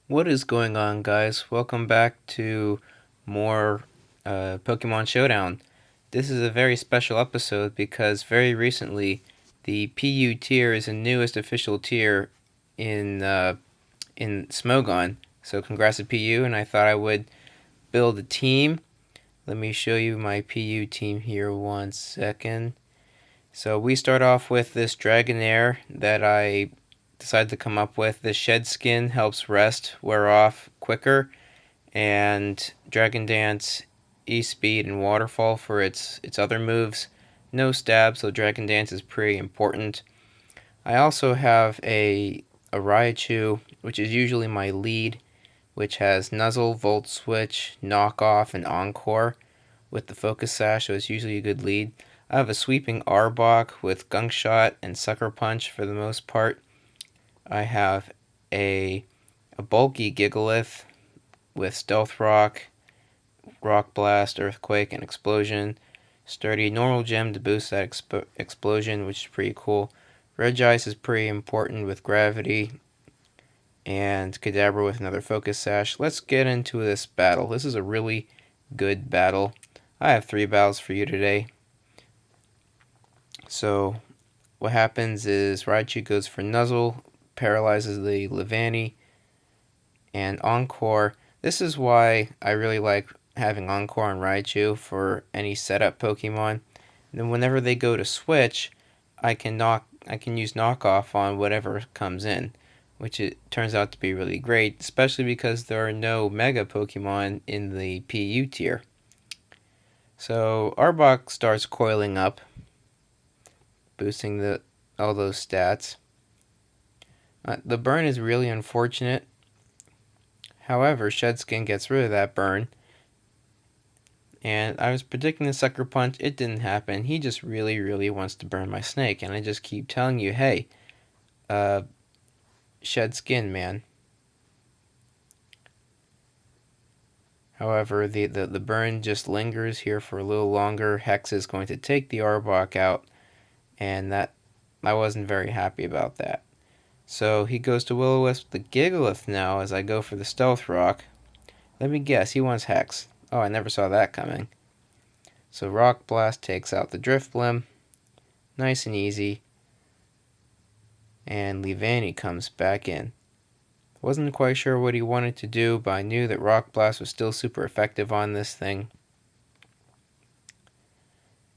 What is going on, guys? Welcome back to more Pokemon Showdown. This is a very special episode because very recently the PU tier is the newest official tier in Smogon. So congrats to PU, and I thought I would build a team. Let me show you my PU team here 1 second. So we start off with this Dragonair that I decided to come up with. This shed skin helps rest wear off quicker, and Dragon Dance, E-Speed, and Waterfall for its other moves. No stab, so Dragon Dance is pretty important. I also have a Raichu, which is usually my lead, which has Nuzzle, Volt Switch, Knockoff, and Encore with the Focus Sash, so it's usually a good lead. I have a sweeping Arbok with Gunk Shot and Sucker Punch for the most part. I have a bulky Gigalith with Stealth Rock, Rock Blast, Earthquake, and Explosion. Sturdy normal gem to boost that explosion, which is pretty cool. Regice is pretty important with Gravity, and Kadabra with another Focus Sash. Let's get into this battle. This is a really good battle. I have 3 battles for you today. So, what happens is Raichu goes for Nuzzle, paralyzes the Levani, and Encore. This is why I really like having Encore on Raichu for any setup Pokemon. And then whenever they go to switch, I can use knockoff on whatever comes in, which it turns out to be really great, especially because there are no Mega Pokemon in the PU tier. So Arbok starts coiling up, boosting all those stats. The burn is really unfortunate. However, Shedskin gets rid of that burn. And I was predicting the Sucker Punch. It didn't happen. He just really, really wants to burn my snake. And I just keep telling you, hey, shed skin, man. However, the burn just lingers here for a little longer. Hex is going to take the Arbok out. And I wasn't very happy about that. So he goes to Will-O-Wisp the Gigalith now as I go for the Stealth Rock. Let me guess, he wants Hex. Oh, I never saw that coming. So Rock Blast takes out the Drifblim. Nice and easy. And Levani comes back in. Wasn't quite sure what he wanted to do, but I knew that Rock Blast was still super effective on this thing.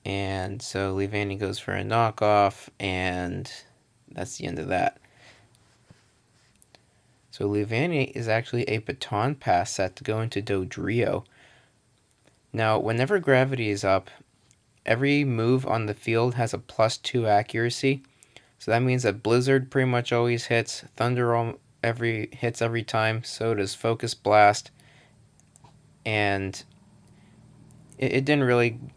And so Levani goes for a knockoff, and that's the end of that. So Levani is actually a Baton Pass set to go into Dodrio. Now, whenever Gravity is up, every move on the field has a +2 accuracy. So that means that Blizzard pretty much always hits, Thunder hits every time, so does Focus Blast. And it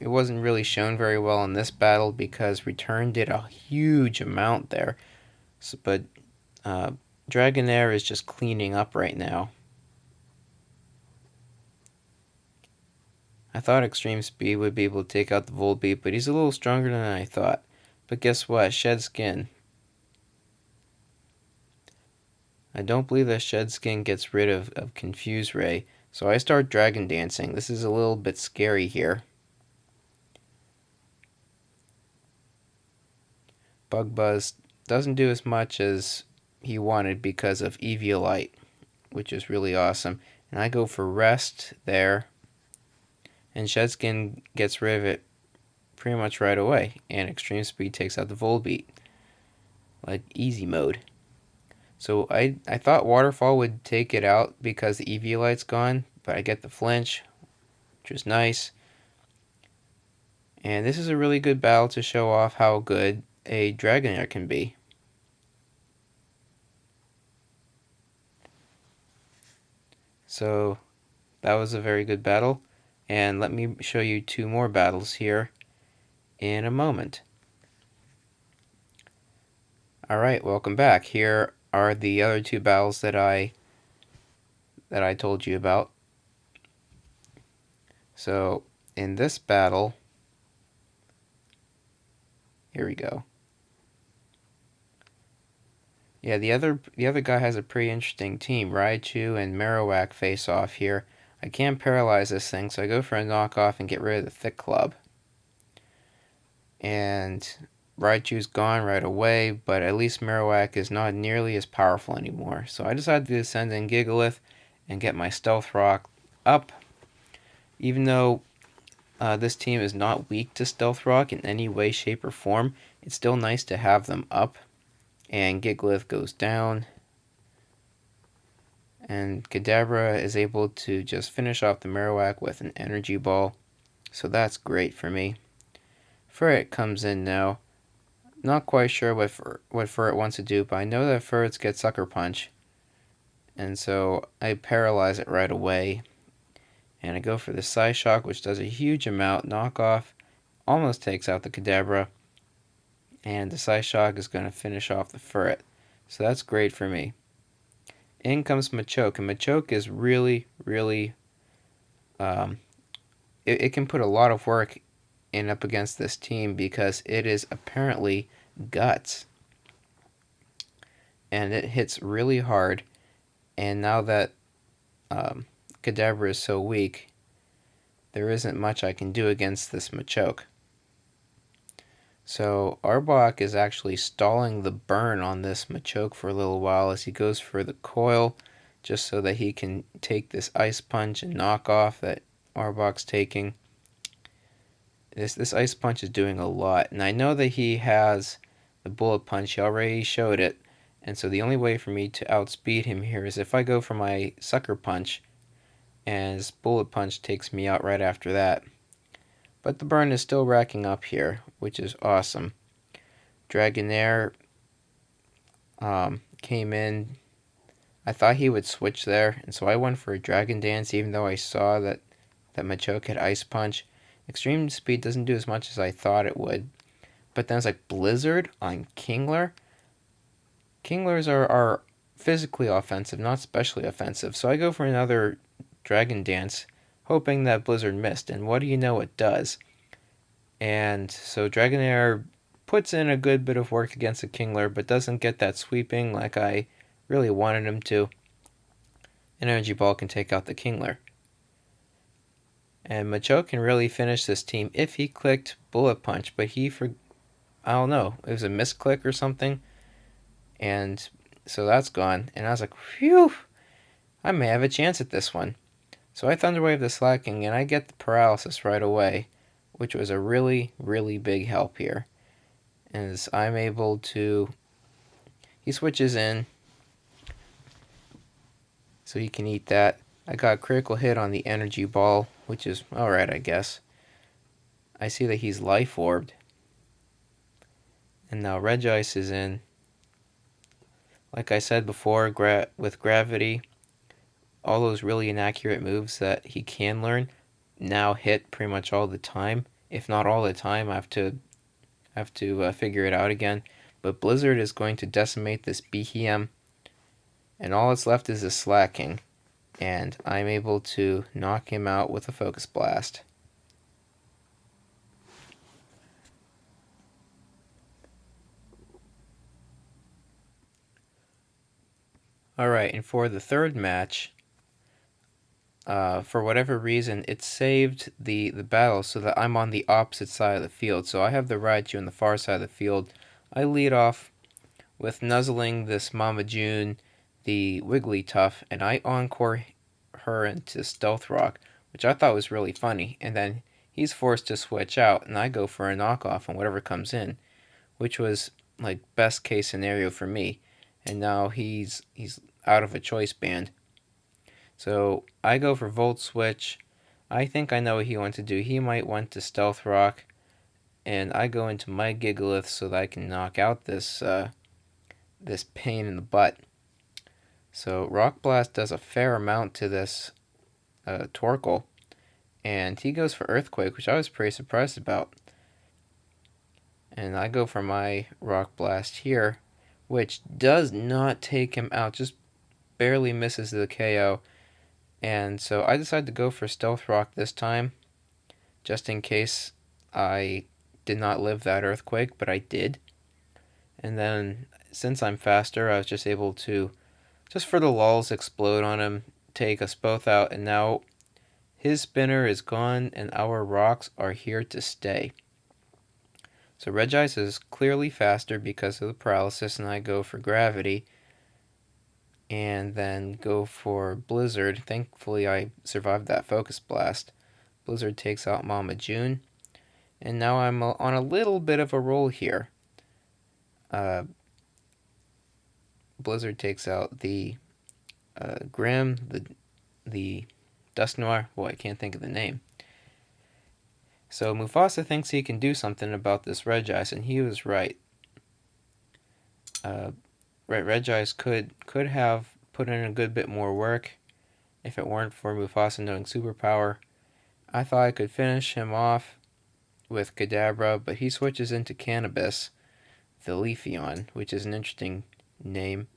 wasn't really shown very well in this battle because Return did a huge amount there. But Dragonair is just cleaning up right now. I thought Extreme Speed would be able to take out the Volbeat, but he's a little stronger than I thought. But guess what? Shed Skin. I don't believe that Shed Skin gets rid of Confuse Ray, so I start Dragon Dancing. This is a little bit scary here. Bug Buzz doesn't do as much as he wanted because of Eviolite, which is really awesome. And I go for Rest there, and Shedskin gets rid of it pretty much right away. And Extreme Speed takes out the Volbeat, like easy mode. So I thought Waterfall would take it out because the Eviolite's gone, but I get the flinch, which is nice. And this is a really good battle to show off how good a Dragonair can be. So that was a very good battle, and let me show you 2 more battles here in a moment. Alright, welcome back. Here are the other 2 battles that I told you about. So in this battle, here we go. Yeah, the other guy has a pretty interesting team. Raichu and Marowak face off here. I can't paralyze this thing, so I go for a knockoff and get rid of the Thick Club. And Raichu's gone right away, but at least Marowak is not nearly as powerful anymore. So I decided to send in Gigalith and get my Stealth Rock up. Even though this team is not weak to Stealth Rock in any way, shape, or form, it's still nice to have them up. And Gigalith goes down. And Kadabra is able to just finish off the Marowak with an Energy Ball. So that's great for me. Ferret comes in now. Not quite sure what Ferret wants to do, but I know that Ferrets get Sucker Punch. And so I paralyze it right away. And I go for the Psyshock, which does a huge amount. Knockoff almost takes out the Kadabra. And the Psyshock is going to finish off the Ferret. So that's great for me. In comes Machoke. And Machoke is really, really... it can put a lot of work in up against this team because it is apparently Guts. And it hits really hard. And now that Kadabra is so weak, there isn't much I can do against this Machoke. So Arbok is actually stalling the burn on this Machoke for a little while as he goes for the coil, just so that he can take this Ice Punch and knock off that Arbok's taking. This Ice Punch is doing a lot, and I know that he has the Bullet Punch. He already showed it, and so the only way for me to outspeed him here is if I go for my Sucker Punch, and his Bullet Punch takes me out right after that. But the burn is still racking up here, which is awesome. Dragonair came in. I thought he would switch there, and so I went for a Dragon Dance, even though I saw that Machoke had Ice Punch. Extreme Speed doesn't do as much as I thought it would. But then it's like Blizzard on Kingler. Kinglers are physically offensive, not specially offensive. So I go for another Dragon Dance, hoping that Blizzard missed. And what do you know, it does. And so Dragonair puts in a good bit of work against the Kingler, but doesn't get that sweeping like I really wanted him to. An Energy Ball can take out the Kingler. And Machoke can really finish this team if he clicked Bullet Punch, but I don't know, it was a misclick or something. And so that's gone. And I was like, phew, I may have a chance at this one. So I Thunder Wave the Slacking, and I get the paralysis right away, which was a really, really big help here. As I'm able to... He switches in, so he can eat that. I got a critical hit on the Energy Ball, which is alright, I guess. I see that he's Life Orbed. And now Regice is in. Like I said before, with Gravity, all those really inaccurate moves that he can learn now hit pretty much all the time. If not all the time, I have to figure it out again. But Blizzard is going to decimate this Behem, and all that's left is a Slacking. And I'm able to knock him out with a Focus Blast. Alright, and for the third match, for whatever reason, it saved the battle so that I'm on the opposite side of the field. So I have the Raichu on the far side of the field. I lead off with nuzzling this Mama June, the Wigglytuff, and I encore her into Stealth Rock, which I thought was really funny. And then he's forced to switch out, and I go for a knockoff on whatever comes in, which was like best case scenario for me. And now he's out of a choice band. So I go for Volt Switch. I think I know what he wants to do. He might want to Stealth Rock, and I go into my Gigalith so that I can knock out this this pain in the butt. So Rock Blast does a fair amount to this Torkoal, and he goes for Earthquake, which I was pretty surprised about. And I go for my Rock Blast here, which does not take him out, just barely misses the KO. And so I decided to go for Stealth Rock this time, just in case I did not live that Earthquake, but I did. And then since I'm faster, I was just able to, just for the lulls, explode on him, take us both out, and now his spinner is gone and our rocks are here to stay. So Regice is clearly faster because of the paralysis, and I go for gravity and then go for Blizzard. Thankfully, I survived that focus blast. Blizzard takes out Mama June, and now I'm on a little bit of a roll here. Blizzard takes out the Grim, the Dust Noir. Well, I can't think of the name. So Mufasa thinks he can do something about this Regice, and he was right. Regice could have put in a good bit more work if it weren't for Mufasa knowing superpower. I thought I could finish him off with Kadabra, but he switches into Cannabis, the Leafeon, which is an interesting name.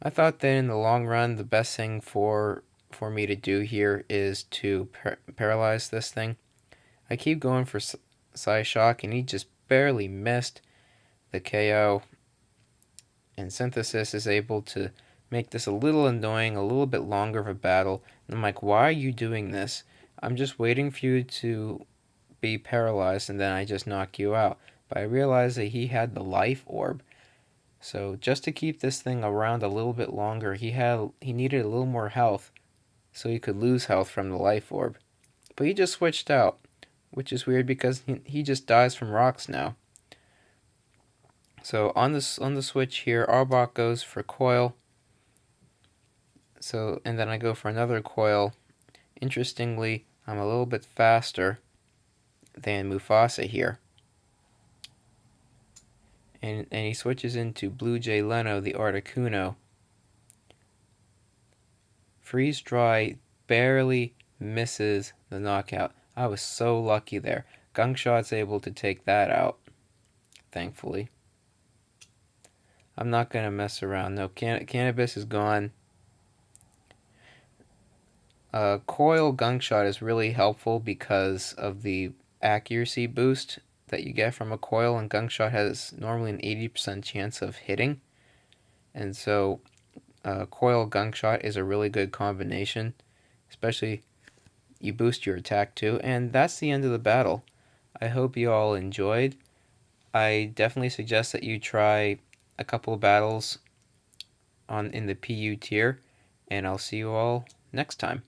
I thought that in the long run, the best thing for me to do here is to paralyze this thing. I keep going for Psyshock, and he just barely missed the KO. And Synthesis is able to make this a little annoying, a little bit longer of a battle. And I'm like, why are you doing this? I'm just waiting for you to be paralyzed, and then I just knock you out. But I realized that he had the life orb. So just to keep this thing around a little bit longer, he needed a little more health so he could lose health from the life orb. But he just switched out, which is weird because he just dies from rocks now. So on the switch here, Arbok goes for Coil. So and then I go for another Coil. Interestingly, I'm a little bit faster than Mufasa here. And he switches into Blue Jay Leno, the Articuno. Freeze Dry barely misses the knockout. I was so lucky there. Gungshot's able to take that out, thankfully. I'm not going to mess around. No, Cannabis is gone. Coil Gungshot is really helpful because of the accuracy boost that you get from a coil, and Gungshot has normally an 80% chance of hitting. And so Coil Gungshot is a really good combination, especially you boost your attack too. And that's the end of the battle. I hope you all enjoyed. I definitely suggest that you try a couple of battles in the PU tier, and I'll see you all next time.